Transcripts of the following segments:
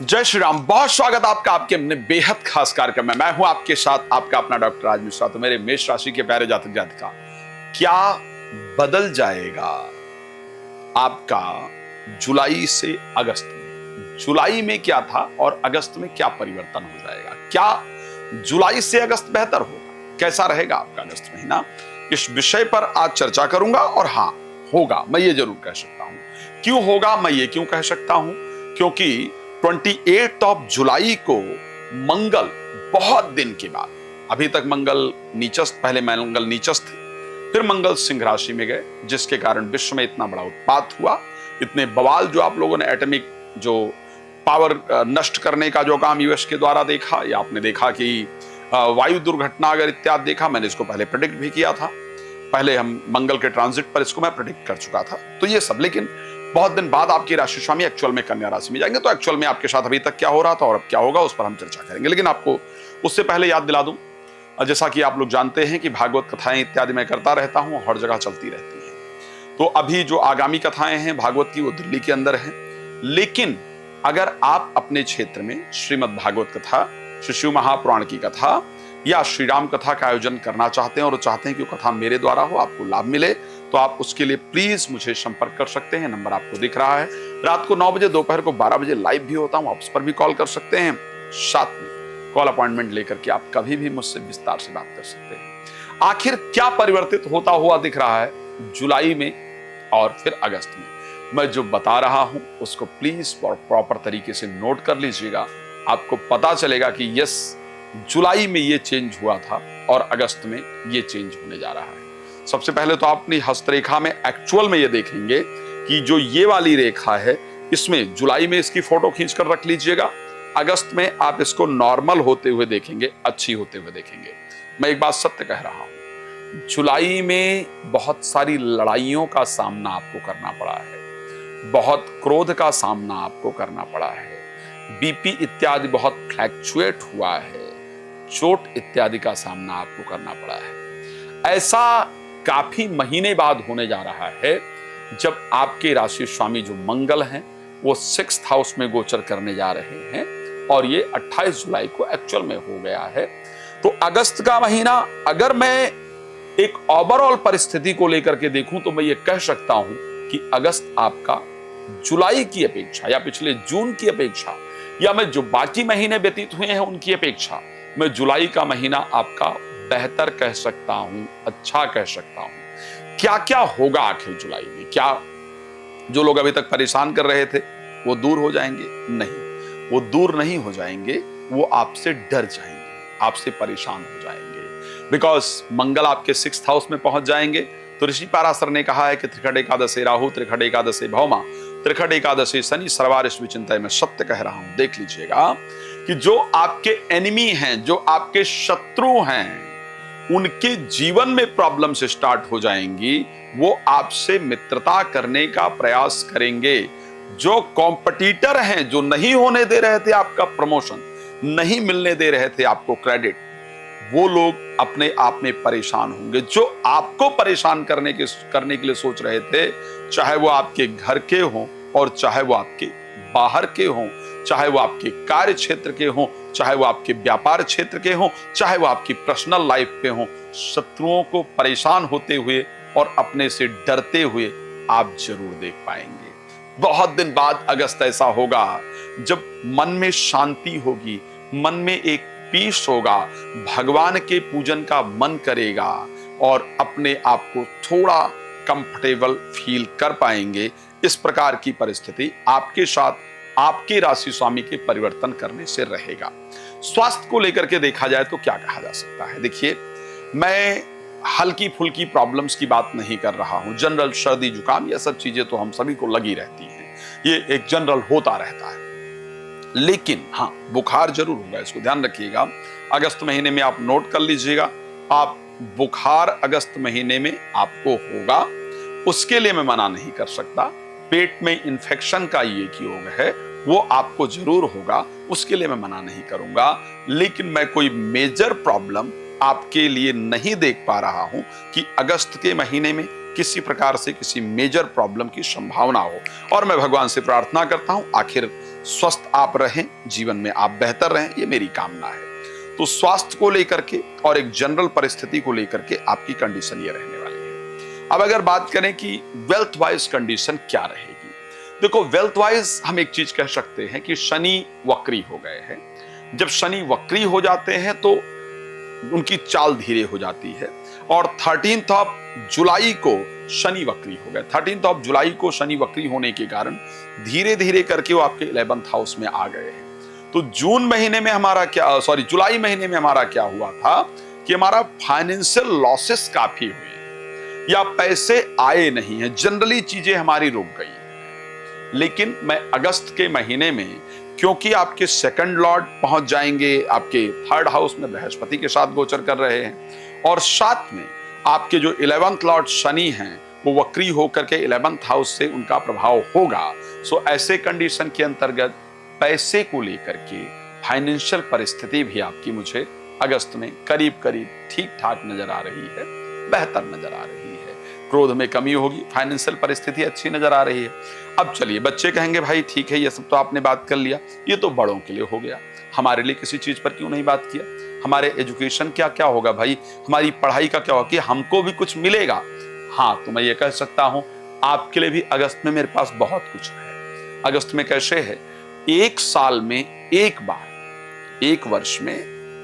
जय श्री राम। बहुत स्वागत आपका आपके अपने बेहद खास कार्यक्रम में। मैं हूं आपके साथ आपका अपना डॉक्टर राज मिश्रा। तो मेरे मेष राशि के प्यारे जातक जातिका, क्या बदल जाएगा आपका जुलाई से अगस्त में? जुलाई में क्या था और अगस्त में क्या परिवर्तन हो जाएगा? क्या जुलाई से अगस्त बेहतर होगा? कैसा रहेगा आपका अगस्त महीना? इस विषय पर आज चर्चा करूंगा। और हाँ, होगा, मैं ये जरूर कह सकता हूं। क्यों होगा, मैं ये क्यों कह सकता हूं? क्योंकि 28 जुलाई को मंगल बहुत दिन के बाद, अभी तक मंगल नीचस्थ, पहले मंगल नीचस्थ थे, फिर मंगल सिंह राशि में गए, जिसके कारण विश्व में इतना बड़ा उत्पात हुआ, इतने बवाल जो आप लोगों ने एटॉमिक जो पावर नष्ट करने का जो काम यूएस के द्वारा देखा, या आपने देखा कि वायु दुर्घटना अगर इत्यादि देखा, मैंने इसको पहले प्रेडिक्ट भी किया था। पहले हम मंगल के ट्रांजिट पर इसको मैं प्रेडिक्ट कर चुका था। तो ये सब, लेकिन बहुत दिन बाद आपकी राशि स्वामी एक्चुअल में कन्या राशि में जाएंगे। तो एक्चुअल में आपके साथ अभी तक क्या हो रहा था और अब क्या होगा, उस पर हम चर्चा करेंगे। लेकिन आपको उससे पहले याद दिला दूं, जैसा कि आप लोग जानते हैं कि भागवत कथाएं इत्यादि मैं करता रहता हूं, हर जगह चलती रहती हैं। तो अभी जो आगामी कथाएं हैं भागवत की, वो दिल्ली के अंदर हैं। लेकिन अगर आप अपने क्षेत्र में श्रीमद् भागवत कथा, श्री शिव महापुराण की कथा या श्री राम कथा का आयोजन करना चाहते हैं और चाहते हैं कि वो कथा मेरे द्वारा हो, आपको लाभ मिले, तो आप उसके लिए प्लीज मुझे संपर्क कर सकते हैं। नंबर आपको दिख रहा है। रात को 9 बजे, दोपहर को 12 बजे लाइव भी होता हूं, आप उस पर भी कॉल कर सकते हैं। साथ में कॉल अपॉइंटमेंट लेकर के आप कभी भी मुझसे विस्तार से बात कर सकते हैं। आखिर क्या परिवर्तित होता हुआ दिख रहा है जुलाई में और फिर अगस्त में, मैं जो बता रहा हूं उसको प्लीज प्रॉपर तरीके से नोट कर लीजिएगा। आपको पता चलेगा कि यस, जुलाई में ये चेंज हुआ था और अगस्त में ये चेंज होने जा रहा है। सबसे पहले तो आप अपनी हस्तरेखा में एक्चुअल में ये देखेंगे कि जो ये वाली रेखा है, इसमें जुलाई में इसकी फोटो खींच कर रख लीजिएगा। अगस्त में आप इसको नॉर्मल होते हुए देखेंगे, अच्छी होते हुए देखेंगे। मैं एक बात सत्य कह रहा हूं, जुलाई में बहुत सारी लड़ाइयों का सामना आपको करना पड़ा है, बहुत क्रोध का सामना आपको करना पड़ा है, बीपी इत्यादि बहुत फ्लैक्चुएट हुआ है, चोट इत्यादि का सामना आपको करना पड़ा है। ऐसा काफी महीने बाद होने जा रहा है जब आपके राशि स्वामी जो मंगल हैं वो 6th हाउस में गोचर करने जा रहे हैं, और ये 28 जुलाई को एक्चुअल में हो गया है। तो अगस्त का महीना, अगर मैं एक ओवरऑल परिस्थिति को लेकर के देखूं तो मैं ये कह सकता हूं कि अगस्त आपका जुलाई की अपेक्षा या पिछले जून की अपेक्षा या मैं जो बाकी महीने व्यतीत हुए हैं उनकी अपेक्षा, मैं जुलाई का महीना आपका बेहतर कह सकता हूं, अच्छा कह सकता हूं। क्या क्या होगा आखिर जुलाई में? क्या जो लोग अभी तक परेशान कर रहे थे वो दूर हो जाएंगे? नहीं, वो दूर नहीं हो जाएंगे, वो आपसे डर जाएंगे, आपसे परेशान हो जाएंगे। बिकॉज मंगल आपके 6th हाउस में पहुंच जाएंगे। तो ऋषि पाराशर ने कहा है कि त्रिखट एकादशे राहु, त्रिखट एकादशे भौमा, त्रिखट एकादशे शनि, सर्वारिष्ट विचिंतय। मैं सत्य कह रहा हूं, देख लीजिएगा कि जो आपके एनिमी हैं, जो आपके शत्रु हैं, उनके जीवन में प्रॉब्लम से स्टार्ट हो जाएंगी। वो आपसे मित्रता करने का प्रयास करेंगे। जो कॉम्पिटिटर हैं, जो नहीं होने दे रहे थे आपका प्रमोशन, नहीं मिलने दे रहे थे आपको क्रेडिट, वो लोग अपने आप में परेशान होंगे। जो आपको परेशान करने के लिए सोच रहे थे, चाहे वो आपके घर के हों और चाहे वो आपके बाहर के हों, चाहे वो आपके कार्य क्षेत्र के हों, चाहे वो आपके व्यापार क्षेत्र के हों, चाहे वो आपकी पर्सनल लाइफ पे हों, शत्रुओं को परेशान होते हुए और अपने से डरते हुए आप जरूर देख पाएंगे। बहुत दिन बाद अगस्त ऐसा होगा जब मन में शांति होगी, मन में एक पीस होगा, भगवान के पूजन का मन करेगा और अपने आप को थोड़ा कंफर्टेबल फील कर पाएंगे। इस प्रकार की परिस्थिति आपके साथ आपके राशि स्वामी के परिवर्तन करने से रहेगा। स्वास्थ्य को लेकर के देखा जाए तो क्या कहा जा सकता है? देखिए, मैं हल्की फुल्की प्रॉब्लम्स की बात नहीं कर रहा हूं। जनरल सर्दी जुकाम ये सब चीजें तो हम सभी को लगी रहती हैं, ये एक जनरल होता रहता है। लेकिन हाँ, बुखार जरूर होगा, इसको ध्यान रखिएगा। अगस्त महीने में आप नोट कर लीजिएगा, आप बुखार अगस्त महीने में आपको होगा। उसके लिए मैं मना नहीं कर सकता। पेट में इंफेक्शन का ये योग है, वो आपको जरूर होगा, उसके लिए मैं मना नहीं करूंगा। लेकिन मैं कोई मेजर प्रॉब्लम आपके लिए नहीं देख पा रहा हूं कि अगस्त के महीने में किसी प्रकार से किसी मेजर प्रॉब्लम की संभावना हो। और मैं भगवान से प्रार्थना करता हूं आखिर स्वस्थ आप रहें, जीवन में आप बेहतर रहें, ये मेरी कामना है। तो स्वास्थ्य को लेकर के और एक जनरल परिस्थिति को लेकर के आपकी कंडीशन ये रहने वाली है। अब अगर बात करें कि वेल्थ वाइज कंडीशन क्या रहेगी, देखो वेल्थ वाइज हम एक चीज कह सकते हैं कि शनि वक्री हो गए हैं। जब शनि वक्री हो जाते हैं तो उनकी चाल धीरे हो जाती है, और 13 ऑफ जुलाई को शनि वक्री हो गए। 13 ऑफ जुलाई को शनि वक्री होने के कारण धीरे धीरे करके वो आपके 11th हाउस में आ गए हैं। तो जुलाई महीने में हमारा क्या हुआ था कि हमारा फाइनेंशियल लॉसेस काफी हुए या पैसे आए नहीं है, जनरली चीजें हमारी रुक गई। लेकिन मैं अगस्त के महीने में, क्योंकि आपके सेकंड लॉर्ड पहुंच जाएंगे, आपके 3rd हाउस में बृहस्पति के साथ गोचर कर रहे हैं, और साथ में आपके जो 11th लॉर्ड शनि हैं वो वक्री होकर के 11th हाउस से उनका प्रभाव होगा। सो ऐसे कंडीशन के अंतर्गत पैसे को लेकर के फाइनेंशियल परिस्थिति भी आपकी मुझे अगस्त में करीब करीब ठीक ठाक नजर आ रही है, बेहतर नजर आ रही है। क्रोध में कमी होगी, फाइनेंशियल परिस्थिति अच्छी नजर आ रही है। अब चलिए, बच्चे कहेंगे भाई ठीक है ये सब तो आपने बात कर लिया, ये तो बड़ों के लिए हो गया, हमारे लिए किसी चीज पर क्यों नहीं बात किया? हमारे एजुकेशन क्या क्या होगा भाई, हमारी पढ़ाई का क्या होगा कि हमको भी कुछ मिलेगा? हाँ, तो मैं ये कह सकता हूं आपके लिए भी अगस्त में मेरे पास बहुत कुछ है। अगस्त में कैसे है, एक साल में एक बार, एक वर्ष में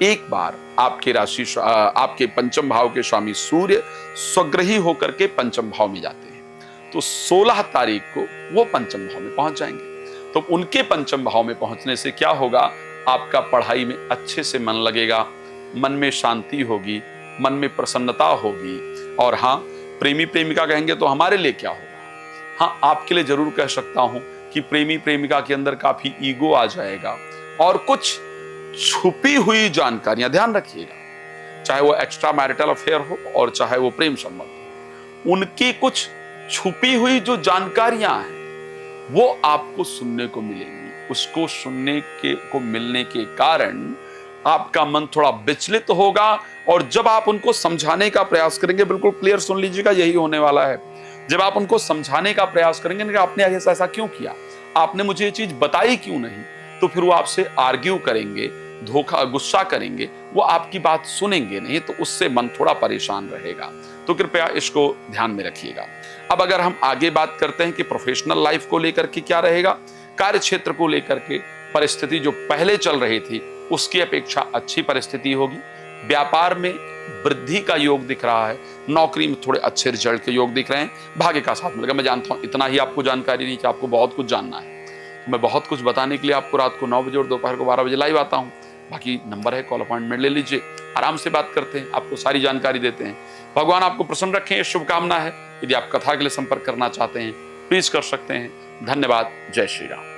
एक बार आपके राशि आपके पंचम भाव के स्वामी सूर्य स्वग्रही होकर के पंचम भाव में जाते हैं। तो 16 तारीख को वो पंचम भाव में पहुंच जाएंगे। तो उनके पंचम भाव में पहुंचने से क्या होगा, आपका पढ़ाई में अच्छे से मन लगेगा, मन में शांति होगी, मन में प्रसन्नता होगी। और हाँ, प्रेमी प्रेमिका कहेंगे तो हमारे लिए क्या होगा? हाँ, आपके लिए जरूर कह सकता हूं कि प्रेमी प्रेमिका के अंदर काफी ईगो आ जाएगा, और कुछ छुपी हुई जानकारियां, ध्यान रखिएगा, चाहे वो एक्स्ट्रा मैरिटल अफेयर हो और चाहे वो प्रेम संबंध हो, उनकी कुछ छुपी हुई जो जानकारियां हैं वो आपको सुनने को मिलेंगी। उसको सुनने को मिलने के कारण आपका मन थोड़ा विचलित होगा, और जब आप उनको समझाने का प्रयास करेंगे, बिल्कुल क्लियर सुन लीजिएगा, यही होने वाला है। जब आप उनको समझाने का प्रयास करेंगे कि आपने ऐसा क्यों किया, आपने मुझे ये चीज बताई क्यों नहीं, तो फिर वो आपसे आर्ग्यू करेंगे, गुस्सा करेंगे, वो आपकी बात सुनेंगे नहीं, तो उससे मन थोड़ा परेशान रहेगा। तो कृपया इसको ध्यान में रखिएगा। अब अगर हम आगे बात करते हैं कि प्रोफेशनल लाइफ को लेकर के क्या रहेगा, कार्य क्षेत्र को लेकर के परिस्थिति जो पहले चल रही थी उसकी अपेक्षा अच्छी परिस्थिति होगी। व्यापार में वृद्धि का योग दिख रहा है, नौकरी में थोड़े अच्छे रिजल्ट के योग दिख रहे हैं, भाग्य का साथ मिलेगा। मैं जानता हूं इतना ही आपको जानकारी नहीं कि आपको बहुत कुछ जानना है। मैं बहुत कुछ बताने के लिए आपको रात को 9 बजे और दोपहर को 12 बजे लाइव आता हूं। बाकी नंबर है, कॉल अपॉइंटमेंट ले लीजिए, आराम से बात करते हैं, आपको सारी जानकारी देते हैं। भगवान आपको प्रसन्न रखें, शुभकामना है। यदि आप कथा के लिए संपर्क करना चाहते हैं प्लीज कर सकते हैं। धन्यवाद। जय श्री राम।